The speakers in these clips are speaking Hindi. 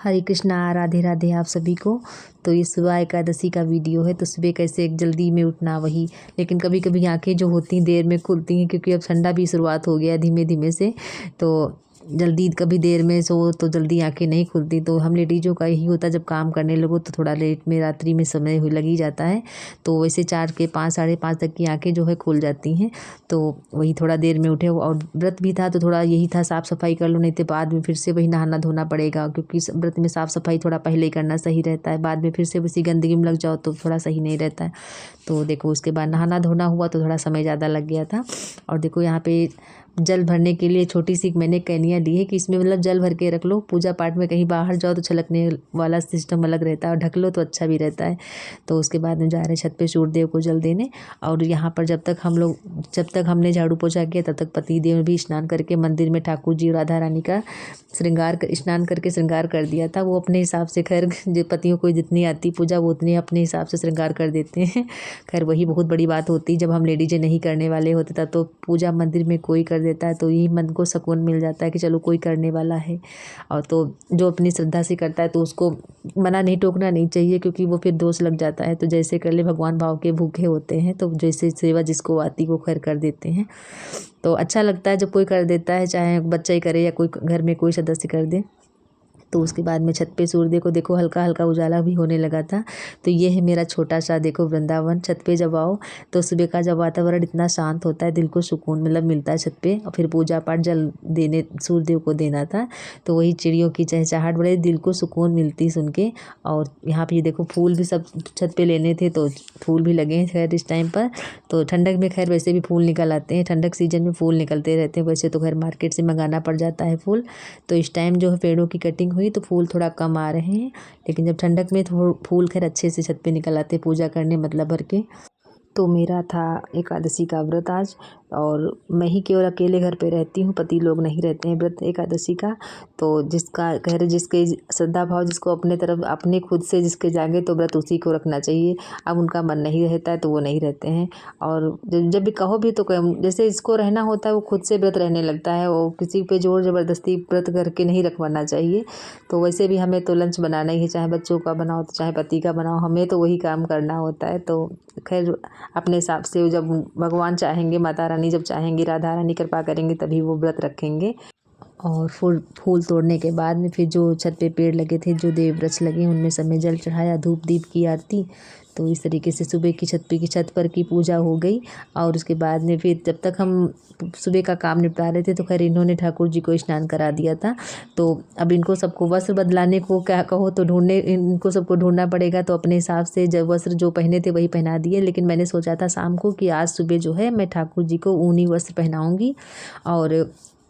हरे कृष्णा, राधे राधे आप सभी को। तो ये सुबह एकादशी का वीडियो है। तो सुबह कैसे जल्दी में उठना वही, लेकिन कभी कभी आंखें जो होती हैं देर में खुलती हैं, क्योंकि अब ठंडा भी शुरुआत हो गया है धीमे धीमे से। तो जल्दी कभी देर में सो तो जल्दी आंखें नहीं खुलती। तो हम लेडीज़ों का यही होता है, जब काम करने लगो तो थोड़ा लेट में रात्रि में समय लग ही जाता है। तो वैसे 4 के 5 साढ़े 5 तक की आंखें जो है खुल जाती हैं। तो वही थोड़ा देर में उठे और व्रत भी था, तो थोड़ा यही था साफ़ सफाई कर लो, नहीं तो बाद में फिर से वही नहाना धोना पड़ेगा, क्योंकि व्रत में साफ़ सफाई थोड़ा पहले ही करना सही रहता है। बाद में फिर से उसी गंदगी में लग जाओ तो थोड़ा सही नहीं रहता है। तो देखो उसके बाद नहाना धोना हुआ तो थोड़ा समय ज़्यादा लग गया था। और देखो यहाँ पे जल भरने के लिए छोटी सी मैंने कैनियाँ ली है कि इसमें मतलब जल भर के रख लो। पूजा पाठ में कहीं बाहर जाओ तो छलकने वाला सिस्टम अलग रहता है, और ढक लो तो अच्छा भी रहता है। तो उसके बाद में जा रहे छत पे सूर्यदेव को जल देने। और यहाँ पर जब तक हमने झाड़ू पोछा किया तब तक पति देव भी स्नान करके मंदिर में ठाकुर जी राधा रानी का स्नान करके श्रृंगार कर दिया था। वो अपने हिसाब से, खैर जो पतियों को जितनी आती पूजा वो उतनी अपने हिसाब से श्रृंगार कर देते हैं। खैर वही बहुत बड़ी बात होती है, जब हम लेडीजें नहीं करने वाले होते तब तो पूजा मंदिर में कोई कर देता है, तो यही मन को सुकून मिल जाता है कि चलो कोई करने वाला है। और तो जो अपनी श्रद्धा से करता है तो उसको मना नहीं, टोकना नहीं चाहिए, क्योंकि वो फिर दोष लग जाता है। तो जैसे कर ले, भगवान भाव के भूखे होते हैं, तो जैसे सेवा जिसको आती वो खैर कर देते हैं। तो अच्छा लगता है जब कोई कर देता है, चाहे बच्चा ही करे या कोई घर में कोई सदस्य कर दे। तो उसके बाद में छत पे सूर्य को देखो हल्का हल्का उजाला भी होने लगा था। तो ये है मेरा छोटा सा देखो वृंदावन। छत पे जब आओ तो सुबह का जब वातावरण इतना शांत होता है, दिल को सुकून मतलब मिलता है छत पे। और फिर पूजा पाठ जल देने सूर्यदेव को देना था, तो वही चिड़ियों की चहचहाहट बड़े दिल को सुकून मिलती सुन के। और यहाँ पे देखो फूल भी सब छत पे लेने थे, तो फूल भी लगे हैं खैर इस टाइम पर। तो ठंडक में खैर वैसे भी फूल निकल आते हैं, ठंडक सीजन में फूल निकलते रहते हैं। वैसे तो खैर मार्केट से मंगाना पड़ जाता है फूल। तो इस टाइम जो है पेड़ों की कटिंग हुई तो फूल थोड़ा कम आ रहे हैं, लेकिन जब ठंडक में तो फूल खैर अच्छे से छत पे निकल आते पूजा करने मतलब भर के। तो मेरा था एकादशी का व्रत आज, और मैं ही केवल अकेले घर पे रहती हूँ, पति लोग नहीं रहते हैं व्रत एकादशी का। तो जिसका कह रहे जिसके श्रद्धा भाव जिसको अपने तरफ अपने खुद से जिसके जागे तो व्रत उसी को रखना चाहिए। अब उनका मन नहीं रहता है तो वो नहीं रहते हैं। और जब भी कहो भी तो जैसे इसको रहना होता है वो खुद से व्रत रहने लगता है, वो किसी पे जोर ज़बरदस्ती व्रत करके नहीं रखवाना चाहिए। तो वैसे भी हमें तो लंच बनाना ही है, चाहे बच्चों का बनाओ तो चाहे पति का बनाओ, हमें तो वही काम करना होता है। तो खैर अपने हिसाब से जब भगवान चाहेंगे, माता रानी जब चाहेंगी, राधा रानी कृपा करेंगे तभी वो व्रत रखेंगे। और फूल तोड़ने के बाद में फिर जो छत पे पेड़ लगे थे, जो देव वृक्ष लगे, उनमें सब में जल चढ़ाया, धूप दीप की आरती। तो इस तरीके से सुबह की छत पर की पूजा हो गई। और उसके बाद में फिर जब तक हम सुबह का काम निपटा रहे थे तो खैर इन्होंने ठाकुर जी को स्नान करा दिया था। तो अब इनको सबको वस्त्र बदलाने को क्या कहो तो इनको सबको ढूंढना पड़ेगा। तो अपने हिसाब से जब वस्त्र जो पहने थे वही पहना दिए, लेकिन मैंने सोचा था शाम को कि आज सुबह जो है मैं ठाकुर जी को ऊनी वस्त्र पहनाऊँगी। और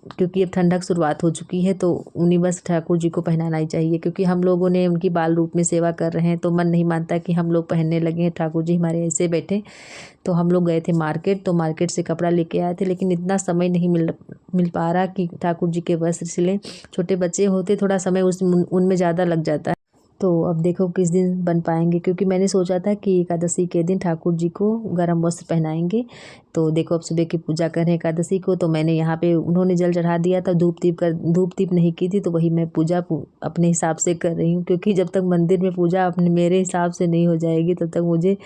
क्योंकि अब ठंडक शुरुआत हो चुकी है तो ऊनी वस्त्र ठाकुर जी को पहनाना ही चाहिए, क्योंकि हम लोगों ने उनकी बाल रूप में सेवा कर रहे हैं तो मन नहीं मानता कि हम लोग पहनने लगे हैं, ठाकुर जी हमारे ऐसे बैठे। तो हम लोग गए थे मार्केट, तो मार्केट से कपड़ा लेके आए थे, लेकिन इतना समय नहीं मिल पा रहा कि ठाकुर जी के वस्त्र सिलें। छोटे बच्चे होते थोड़ा समय उनमें ज़्यादा लग जाता है। तो अब देखो किस दिन बन पाएंगे, क्योंकि मैंने सोचा था कि एकादशी के दिन ठाकुर जी को गरम वस्त्र पहनाएंगे। तो देखो अब सुबह की पूजा करें एकादशी को, तो मैंने यहाँ पे उन्होंने जल चढ़ा दिया था, धूप दीप नहीं की थी, तो वही मैं पूजा अपने हिसाब से कर रही हूँ। क्योंकि जब तक मंदिर में पूजा अपने मेरे हिसाब से नहीं हो जाएगी तब तक मुझे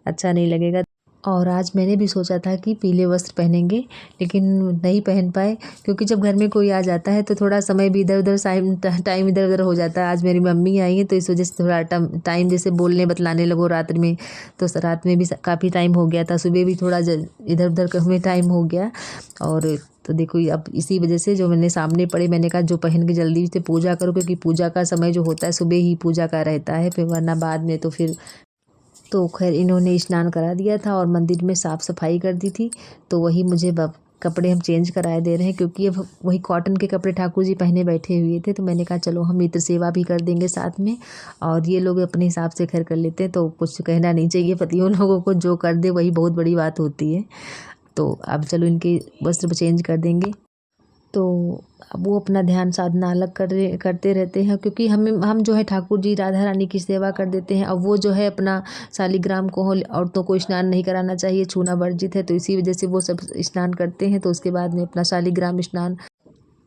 अच्छा नहीं लगेगा। और आज मैंने भी सोचा था कि पीले वस्त्र पहनेंगे, लेकिन नहीं पहन पाए, क्योंकि जब घर में कोई आ जाता है तो थोड़ा समय भी इधर उधर टाइम इधर उधर हो जाता है। आज मेरी मम्मी आई है तो इस वजह से थोड़ा टाइम जैसे बोलने बतलाने लगो रात में, तो रात में भी काफ़ी टाइम हो गया था, सुबह भी थोड़ा इधर उधर में टाइम हो गया। और तो देखो अब इसी वजह से जो मैंने सामने पड़े, मैंने कहा जो पहन के जल्दी से पूजा करो, क्योंकि पूजा का समय जो होता है सुबह ही पूजा का रहता है, फिर वरना बाद में तो फिर। तो खैर इन्होंने स्नान करा दिया था और मंदिर में साफ़ सफाई कर दी थी। तो वही मुझे कपड़े हम चेंज कराए दे रहे हैं, क्योंकि अब वही कॉटन के कपड़े ठाकुर जी पहने बैठे हुए थे। तो मैंने कहा चलो हम मित्र सेवा भी कर देंगे साथ में, और ये लोग अपने हिसाब से खैर कर लेते हैं, तो कुछ कहना नहीं चाहिए पतियों लोगों को, जो कर दे वही बहुत बड़ी बात होती है। तो अब चलो इनके वस्त्र चेंज कर देंगे। तो अब वो अपना ध्यान साधना अलग करते रहते हैं, क्योंकि हम जो है ठाकुर जी राधा रानी की सेवा कर देते हैं। अब वो जो है अपना शालिग्राम को औरतों को स्नान नहीं कराना चाहिए, छूना वर्जित है, तो इसी वजह से वो सब स्नान करते हैं। तो उसके बाद में अपना शालिग्राम स्नान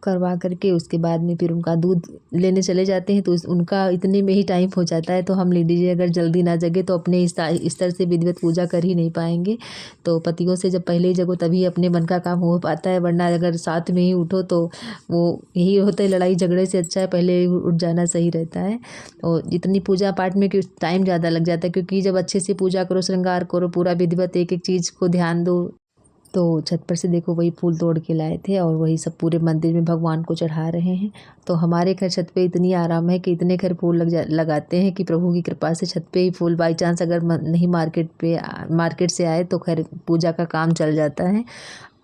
करवा करके उसके बाद में फिर उनका दूध लेने चले जाते हैं। तो उनका इतने में ही टाइम हो जाता है। तो हम लेडीज़ अगर जल्दी ना जगे तो अपने स्तर से विधिवत पूजा कर ही नहीं पाएंगे। तो पतियों से जब पहले ही जगो तभी अपने मन का काम हो पाता है, वरना अगर साथ में ही उठो तो वो यही होता है, लड़ाई झगड़े से अच्छा है पहले उठ जाना सही रहता है। और जितनी पूजा पाठ में टाइम ज़्यादा लग जाता है, क्योंकि जब अच्छे से पूजा करो, श्रृंगार करो, पूरा विधिवत एक एक चीज़ को ध्यान दो। तो छत पर से देखो वही फूल तोड़ के लाए थे और वही सब पूरे मंदिर में भगवान को चढ़ा रहे हैं। तो हमारे घर छत पे इतनी आराम है कि इतने घर फूल लगाते हैं कि प्रभु की कृपा से छत पे ही फूल, बाई चांस अगर नहीं मार्केट से आए तो खैर पूजा का काम चल जाता है।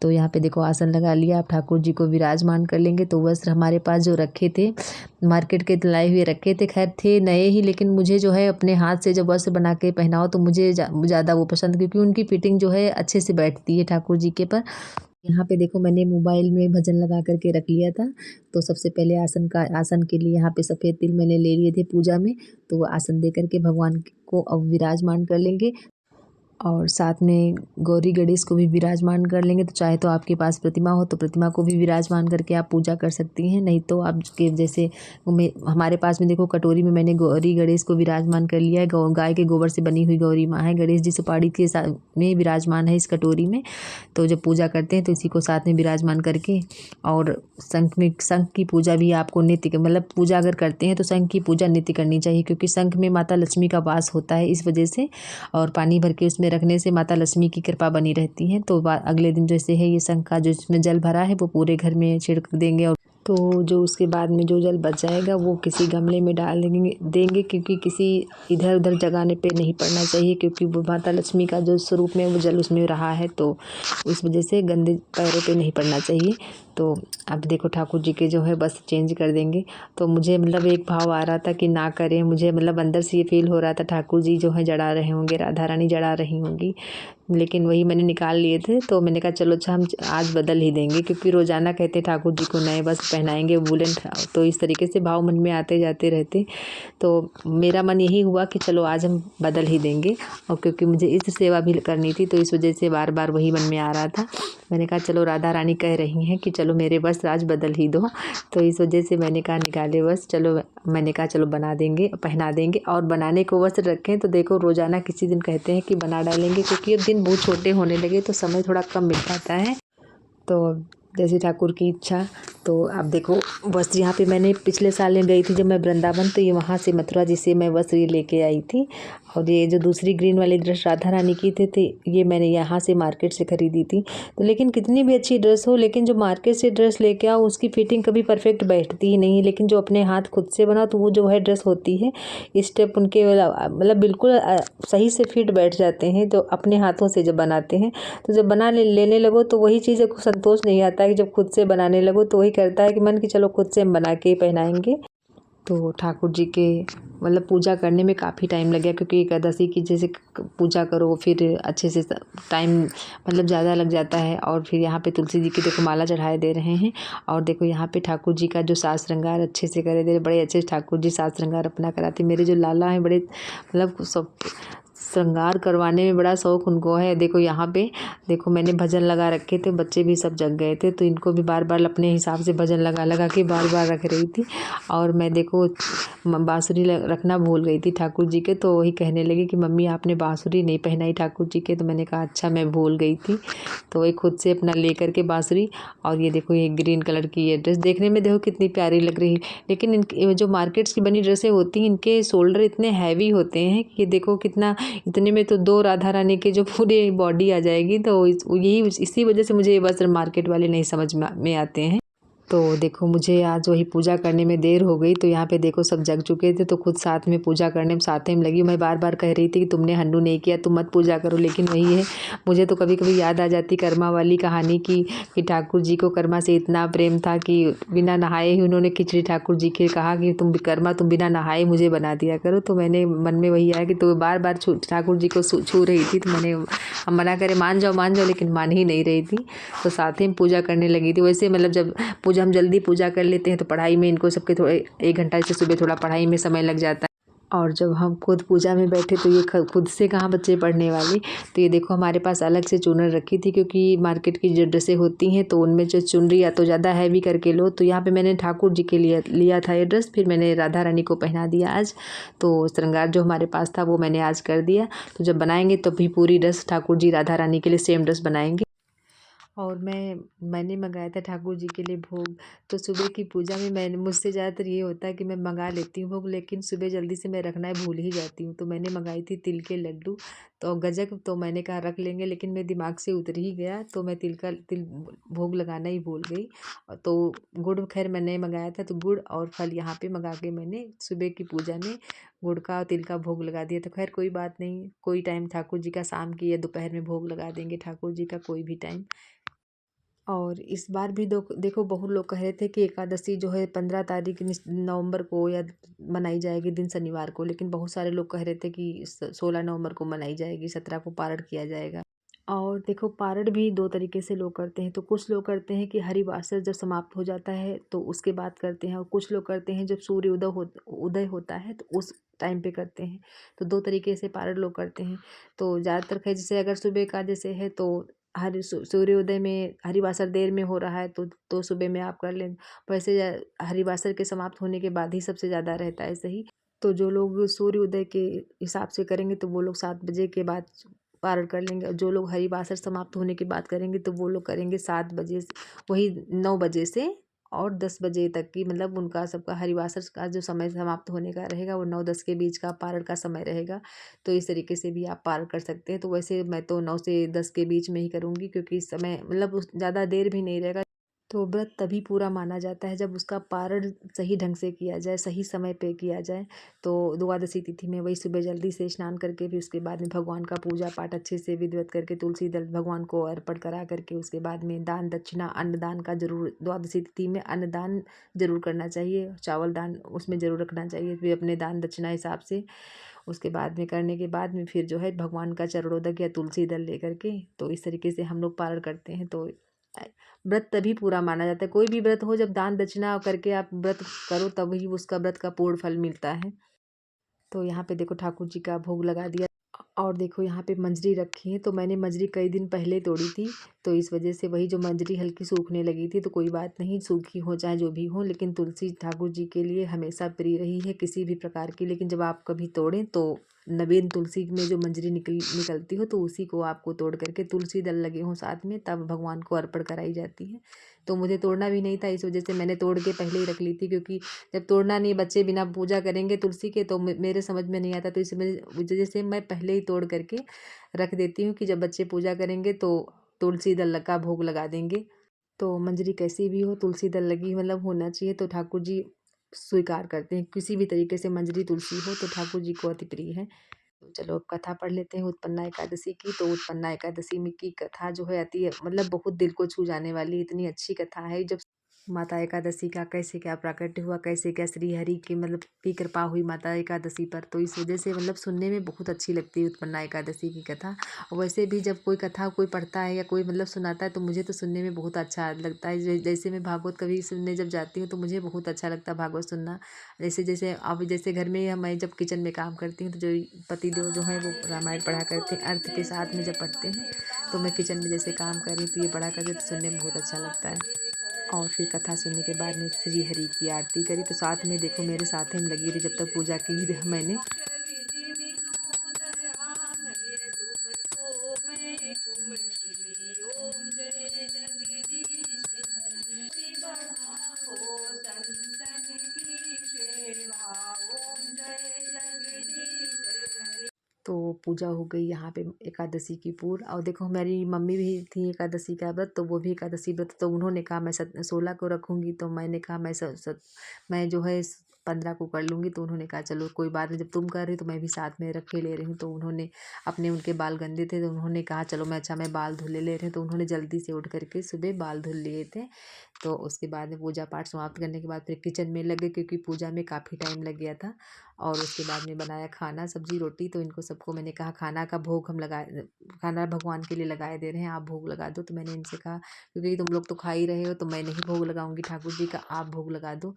तो यहाँ पे देखो आसन लगा लिया, आप ठाकुर जी को विराजमान कर लेंगे। तो वस्त्र हमारे पास जो रखे थे मार्केट के लाए हुए रखे थे, खैर थे नए ही, लेकिन मुझे जो है अपने हाथ से जब वस्त्र बना के पहनाओ तो मुझे ज़्यादा वो पसंद, क्योंकि उनकी फिटिंग जो है अच्छे से बैठती है ठाकुर जी के पर। यहाँ पे देखो मैंने मोबाइल में भजन लगा करके रख लिया था। तो सबसे पहले आसन के लिए यहाँ पे सफ़ेद तिल मैंने ले लिए थे पूजा में। तो वो आसन दे करके भगवान को अब विराजमान कर लेंगे और साथ में गौरी गणेश को भी विराजमान कर लेंगे। तो चाहे तो आपके पास प्रतिमा हो तो प्रतिमा को भी विराजमान करके आप पूजा कर सकती हैं, नहीं तो आप के जैसे हमारे पास में देखो कटोरी में मैंने गौरी गणेश को विराजमान कर लिया है। गाय के गोबर से बनी हुई गौरी माँ है, गणेश जी सुपारी के साथ में विराजमान है इस कटोरी में। तो जब पूजा करते हैं तो इसी को साथ में विराजमान करके, और शंख की पूजा भी आपको नित्य, मतलब पूजा अगर करते हैं तो शंख की पूजा नित्य करनी चाहिए, क्योंकि शंख में माता लक्ष्मी का वास होता है इस वजह से। और पानी भर के उसमें रखने से माता लक्ष्मी की कृपा बनी रहती है। तो अगले दिन जैसे है ये शंख का जो इसमें जल भरा है वो पूरे घर में छिड़क देंगे। और तो जो उसके बाद में जो जल बच जाएगा वो किसी गमले में डाल देंगे, क्योंकि किसी इधर उधर जगाने पे नहीं पड़ना चाहिए, क्योंकि वो माता लक्ष्मी का जो स्वरूप में वो जल उसमें रहा है, तो उस वजह से गंदे पैरों पे नहीं पड़ना चाहिए। तो अब देखो ठाकुर जी के जो है बस चेंज कर देंगे। तो मुझे मतलब एक भाव आ रहा था कि ना करें, मुझे मतलब अंदर से ये फील हो रहा था ठाकुर जी जो है जड़ा रहे होंगे, राधा रानी जड़ा रही होंगी, लेकिन वही मैंने निकाल लिए थे। तो मैंने कहा चलो अच्छा हम आज बदल ही देंगे, क्योंकि रोज़ाना कहते ठाकुर जी को नए वस्त्र पहनाएंगे वूलन, तो इस तरीके से भाव मन में आते जाते रहते। तो मेरा मन यही हुआ कि चलो आज हम बदल ही देंगे, और क्योंकि मुझे इस सेवा भी करनी थी तो इस वजह से बार बार वही मन में आ रहा था। मैंने कहा चलो राधा रानी कह रही हैं कि चलो मेरे वस्त्र आज बदल ही दो, तो इस वजह से मैंने कहा निकाले वस्त्र, चलो मैंने कहा चलो बना देंगे, पहना देंगे। और बनाने को वस्त्र रखें तो देखो रोज़ाना किसी दिन कहते हैं कि बना डालेंगे, क्योंकि अब दिन बहुत छोटे होने लगे तो समय थोड़ा कम मिल पाता है। तो जैसे ठाकुर की इच्छा। तो आप देखो वस्त्र यहाँ पे मैंने पिछले साल में गई थी जब मैं वृंदावन, तो ये वहाँ से मथुरा जिसे मैं वस्त्र ये लेके आई थी। और ये जो दूसरी ग्रीन वाली ड्रेस राधा रानी की थी ये मैंने यहाँ से मार्केट से ख़रीदी थी। तो लेकिन कितनी भी अच्छी ड्रेस हो, लेकिन जो मार्केट से ड्रेस लेके आओ उसकी फिटिंग कभी परफेक्ट बैठती ही नहीं है। लेकिन जो अपने हाथ खुद से बनाओ तो वो जो है ड्रेस होती है, स्टेप उनके मतलब बिल्कुल सही से फिट बैठ जाते हैं जो अपने हाथों से जब बनाते हैं। तो जब लेने लगो तो वही चीज़ को संतोष नहीं आता है कि जब खुद से बनाने लगो तो वही करता है कि मन की चलो खुद से हम बना के ही पहनाएंगे। तो ठाकुर जी के मतलब पूजा करने में काफ़ी टाइम लग गया, क्योंकि एकादशी की जैसे पूजा करो फिर अच्छे से टाइम मतलब ज़्यादा लग जाता है। और फिर यहाँ पे तुलसी जी की देखो माला चढ़ाए दे रहे हैं, और देखो यहाँ पे ठाकुर जी का जो साज श्रृंगार अच्छे से करे दे रहे, बड़े अच्छे से ठाकुर जी साज श्रृंगार अपना कराते। मेरे जो लाला हैं बड़े मतलब सब श्रृंगार करवाने में बड़ा शौक़ उनको है। देखो यहाँ पे देखो मैंने भजन लगा रखे थे, बच्चे भी सब जग गए थे, तो इनको भी बार बार अपने हिसाब से भजन लगा के बार बार रख रही थी। और मैं देखो बाँसुरी रखना भूल गई थी ठाकुर जी के, तो वही कहने लगी कि मम्मी आपने बाँसुरी नहीं पहनाई ठाकुर जी के। तो मैंने कहा अच्छा मैं भूल गई थी। तो वही खुद से अपना ले करके बाँसुरी, और ये देखो ये ग्रीन कलर की ये ड्रेस देखने में देखो कितनी प्यारी लग रही। लेकिन इनके जो मार्केट्स की बनी ड्रेसें होती हैं इनके शोल्डर इतने हैवी होते हैं कि ये देखो कितना, इतने में तो 2 राधा रानी के जो पूरी बॉडी आ जाएगी। तो यही इसी वजह से मुझे ये वस्त्र मार्केट वाले नहीं समझ में आते हैं। तो देखो मुझे आज वही पूजा करने में देर हो गई। तो यहाँ पे देखो सब जग चुके थे तो खुद साथ में पूजा करने में साथ में लगी। मैं बार बार कह रही थी कि तुमने हन्नू नहीं किया, तुम मत पूजा करो, लेकिन वही है मुझे तो कभी कभी याद आ जाती कर्मा वाली कहानी की कि ठाकुर जी को कर्मा से इतना प्रेम था कि बिना नहाए ही उन्होंने खिचड़ी ठाकुर जी के कहा कि तुम कर्मा तुम बिना नहाए मुझे बना दिया करो। तो मैंने मन में वही आया कि तो बार बार ठाकुर जी को छू रही थी, तो मैंने हम मना करे मान जाओ, लेकिन मान ही नहीं रही थी। तो साथ ही पूजा करने लगी थी। वैसे मतलब जब हम जल्दी पूजा कर लेते हैं तो पढ़ाई में इनको सबके थोड़े 1 घंटा से सुबह थोड़ा पढ़ाई में समय लग जाता है। और जब हम खुद पूजा में बैठे तो ये खुद से कहाँ बच्चे पढ़ने वाले। तो ये देखो हमारे पास अलग से चुनर रखी थी, क्योंकि मार्केट की जो ड्रेसें होती हैं तो उनमें जो चुनरी या तो ज़्यादा हैवी करके लो। तो यहाँ पे मैंने ठाकुर जी के लिए लिया था ये ड्रेस, फिर मैंने राधा रानी को पहना दिया आज। तो श्रृंगार जो हमारे पास था वो मैंने आज कर दिया। तो जब बनाएंगे तो भी पूरी ड्रेस ठाकुर जी राधा रानी के लिए सेम ड्रेस बनाएंगे। और मैंने मंगाया था ठाकुर जी के लिए भोग। तो सुबह की पूजा में मैंने मुझसे ज़्यादातर ये होता है कि मैं मंगा लेती हूँ भोग, लेकिन सुबह जल्दी से मैं रखना भूल ही जाती हूँ। तो मैंने मंगाई थी तिल के लड्डू, तो गजक तो मैंने कहा रख लेंगे, लेकिन मेरे दिमाग से उतर ही गया, तो मैं तिल भोग लगाना ही भूल गई। तो गुड़ खैर मैंने मंगाया था, तो गुड़ और फल यहाँ पे मंगा के मैंने सुबह की पूजा में गुड़ का और तिल का भोग लगा दिया। तो खैर कोई बात नहीं, कोई टाइम ठाकुर जी का शाम की या दोपहर में भोग लगा देंगे ठाकुर जी का कोई भी टाइम। और इस बार भी देखो बहुत लोग कह रहे थे कि एकादशी जो है 15 तारीख नवंबर को या मनाई जाएगी दिन शनिवार को, लेकिन बहुत सारे लोग कह रहे थे कि 16 नवंबर को मनाई जाएगी, 17 को पारण किया जाएगा। और देखो पारण भी दो तरीके से लोग करते हैं। तो कुछ लोग करते हैं कि हरिवासर जब समाप्त हो जाता है तो उसके बाद करते हैं, और कुछ लोग करते हैं जब सूर्य उदय होता है तो उस टाइम पे करते हैं। तो दो तरीके से पारण लोग करते हैं। तो ज़्यादातर खैर जैसे अगर सुबह का जैसे है तो सूर्योदय में हरिवासर देर में हो रहा है तो सुबह में आप कर लें। वैसे हरिवासर के समाप्त होने के बाद ही सबसे ज़्यादा रहता है सही। तो जो लोग सूर्य उदय के हिसाब से करेंगे तो वो लोग 7 बजे के बाद पारण कर लेंगे, और जो लोग हरिवासर समाप्त होने की बात करेंगे तो वो लोग करेंगे 7 बजे वही 9 बजे से और 10 बजे तक की, मतलब उनका सबका हरिवासर का जो समय समाप्त होने का रहेगा वो 9-10 के बीच का पारण का समय रहेगा। तो इस तरीके से भी आप पारण कर सकते हैं। तो वैसे मैं तो 9 से 10 के बीच में ही करूँगी, क्योंकि इस समय मतलब उस ज़्यादा देर भी नहीं रहेगा। तो व्रत तभी पूरा माना जाता है जब उसका पारण सही ढंग से किया जाए, सही समय पे किया जाए। तो द्वादशी तिथि में वही सुबह जल्दी से स्नान करके फिर उसके बाद में भगवान का पूजा पाठ अच्छे से विधिवत करके तुलसी दल भगवान को अर्पण करा करके उसके बाद में दान दक्षिणा अन्नदान का जरूर द्वादशी तिथि में अन्नदान जरूर करना चाहिए, चावल दान उसमें जरूर रखना चाहिए फिर अपने दान दक्षिणा हिसाब से। उसके बाद में करने के बाद में फिर जो है भगवान का चरणोदक या तुलसी दल लेकर के, तो इस तरीके से हम लोग पारण करते हैं। तो व्रत तभी पूरा माना जाता है। कोई भी व्रत हो जब दान दक्षिणा करके आप व्रत करो तभी उसका व्रत का पूर्ण फल मिलता है। तो यहाँ पे देखो ठाकुर जी का भोग लगा दिया। और देखो यहाँ पे मंजरी रखी है, तो मैंने मंजरी कई दिन पहले तोड़ी थी, तो इस वजह से वही जो मंजरी हल्की सूखने लगी थी। तो कोई बात नहीं, सूखी हो चाहे जो भी हो, लेकिन तुलसी ठाकुर जी के लिए हमेशा प्रिय रही है किसी भी प्रकार की। लेकिन जब आप कभी तोड़ें तो नवीन तुलसी में जो मंजरी निकलती हो तो उसी को आपको तोड़ करके तुलसी दल लगे हों साथ में तब भगवान को अर्पण कराई जाती है। तो मुझे तोड़ना भी नहीं था, इस वजह से मैंने तोड़ के पहले ही रख ली थी, क्योंकि जब तोड़ना नहीं, बच्चे बिना पूजा करेंगे तुलसी के तो मेरे समझ में नहीं आता। तो इस वजह से मैं पहले ही तोड़ करके रख देती हूँ कि जब बच्चे पूजा करेंगे तो तुलसी दल का भोग लगा देंगे। तो मंजरी कैसी भी हो तुलसी दल लगी मतलब होना चाहिए, तो ठाकुर जी स्वीकार करते हैं। किसी भी तरीके से मंजरी तुलसी हो तो ठाकुर जी को अति प्रिय है। तो चलो अब कथा पढ़ लेते हैं उत्पन्ना एकादशी की। तो उत्पन्ना एकादशी में की कथा जो है अति मतलब बहुत दिल को छू जाने वाली इतनी अच्छी कथा है। जब माता एकादशी का कैसे क्या प्राकट्य हुआ, कैसे क्या श्री हरि की मतलब की कृपा हुई माता एकादशी पर, तो इस वजह से मतलब सुनने में बहुत अच्छी लगती है उत्पन्ना एकादशी की कथा। और वैसे भी जब कोई कथा कोई पढ़ता है या कोई मतलब सुनाता है तो मुझे तो सुनने में बहुत अच्छा लगता है। जैसे मैं भागवत कभी सुनने जब जाती हूँ तो मुझे बहुत अच्छा लगता है भागवत सुनना। जैसे जैसे अब जैसे घर में मैं जब किचन में काम करती हूँ तो जो पतिदेव जो है वो रामायण पढ़ा करते हैं अर्थ के साथ में जब पढ़ते हैं, तो मैं किचन में जैसे काम कर रही तो ये पढ़ा करते तो सुनने में बहुत अच्छा लगता है। और फिर कथा सुनने के बाद में श्री हरि की आरती करी, तो साथ में देखो मेरे साथ में लगी रही जब तक पूजा की मैंने। तो पूजा हो गई यहाँ पे एकादशी की पूर्ण। और देखो मेरी मम्मी भी थी एकादशी का व्रत, तो वो भी एकादशी व्रत, तो उन्होंने कहा मैं 16 को रखूँगी, तो मैंने कहा मैं जो है 15 को कर लूँगी। तो उन्होंने कहा चलो कोई बात नहीं, जब तुम कर रही तो मैं भी साथ में रख के ले रही हूँ। तो उन्होंने उनके बाल गंदे थे तो उन्होंने कहा चलो मैं बाल धुले ले रहे हैं, तो उन्होंने जल्दी से उठ करके सुबह बाल धुल लिए थे। तो उसके बाद में पूजा पाठ समाप्त करने के बाद फिर किचन में लगे, क्योंकि पूजा में काफ़ी टाइम लग गया था। और उसके बाद में बनाया खाना सब्जी रोटी। तो इनको सबको मैंने कहा खाना का भोग हम लगाए, खाना भगवान के लिए लगाए दे रहे हैं, आप भोग लगा दो। तो मैंने इनसे कहा क्योंकि तुम लोग तो खा ही रहे हो तो मैं नहीं भोग लगाऊंगी ठाकुर जी का, आप भोग लगा दो।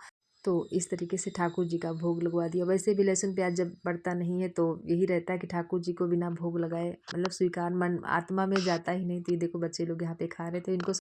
तो इस तरीके से ठाकुर जी का भोग लगवा दिया। वैसे भी लहसुन प्याज जब पड़ता नहीं है तो यही रहता है कि ठाकुर जी को बिना भोग लगाए मतलब स्वीकार मन आत्मा में जाता ही नहीं। तो ये देखो बच्चे लोग यहाँ पे खा रहे थे इनको।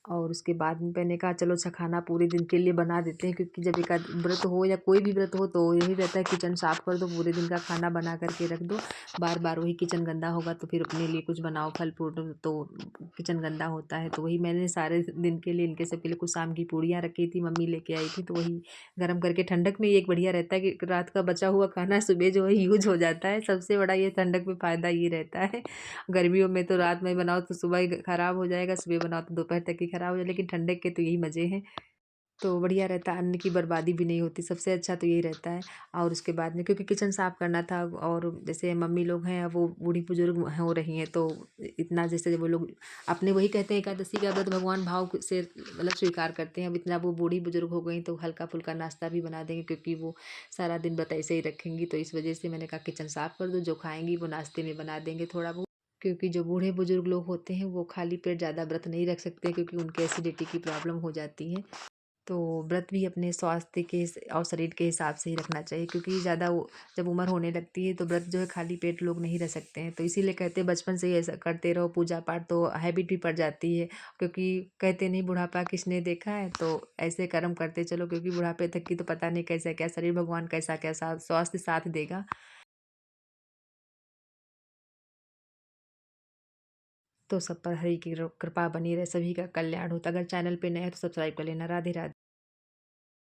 और उसके बाद में मैंने कहा चलो अच्छा खाना पूरे दिन के लिए बना देते हैं, क्योंकि जब एक व्रत हो या कोई भी व्रत हो तो यही रहता है किचन साफ कर दो, पूरे दिन का खाना बना करके रख दो। बार बार वही किचन गंदा होगा तो फिर अपने लिए कुछ बनाओ फल फ्रूट, तो किचन गंदा होता है। तो वही मैंने सारे दिन के लिए इनके सबके लिए कुछ शाम की पूड़ियाँ रखी थी, मम्मी लेके आई थी, तो वही गर्म करके ठंडक में एक बढ़िया रहता है कि रात का बचा हुआ खाना सुबह जो है यूज हो जाता है। सबसे बड़ा ये ठंडक में फ़ायदा ये रहता है। गर्मियों में तो रात में बनाओ तो सुबह ही ख़राब हो जाएगा, सुबह बनाओ तो दोपहर तक ही ख़राब हो जाए, लेकिन ठंडक के तो यही मज़े हैं। तो बढ़िया रहता है, अन्न की बर्बादी भी नहीं होती, सबसे अच्छा तो यही रहता है। और उसके बाद में क्योंकि किचन साफ़ करना था, और जैसे मम्मी लोग हैं वो बूढ़ी बुजुर्ग हो रही हैं, तो इतना जैसे वो लोग अपने वही कहते हैं एकादशी का व्रत भगवान भाव से मतलब स्वीकार करते हैं। अब इतना वो बूढ़ी बुजुर्ग हो गई तो हल्का फुल्का नाश्ता भी बना देंगे, क्योंकि वो सारा दिन व्रत ऐसे ही रखेंगी। तो इस वजह से मैंने कहा किचन साफ़ कर दो, जो खाएंगी वो नाश्ते में बना देंगे थोड़ा बहुत। क्योंकि जो बूढ़े बुजुर्ग लोग होते हैं वो खाली पेट ज़्यादा व्रत नहीं रख सकते, क्योंकि उनके एसिडिटी की प्रॉब्लम हो जाती है। तो व्रत भी अपने स्वास्थ्य के और शरीर के हिसाब से ही रखना चाहिए, क्योंकि ज़्यादा जब उम्र होने लगती है तो व्रत जो है खाली पेट लोग नहीं रह सकते हैं। तो इसीलिए कहते हैं बचपन से ही ऐसा करते रहो पूजा पाठ, तो हैबिट भी पड़ जाती है। क्योंकि कहते नहीं बुढ़ापा किसने देखा है, तो ऐसे कर्म करते चलो, क्योंकि बुढ़ापे तक की तो पता नहीं कैसा क्या शरीर भगवान कैसा कैसा स्वास्थ्य साथ देगा। तो सब पर हरि की कृपा बनी रहे, सभी का कल्याण होता। अगर चैनल पे नए हैं तो सब्सक्राइब कर लेना। राधे राधे।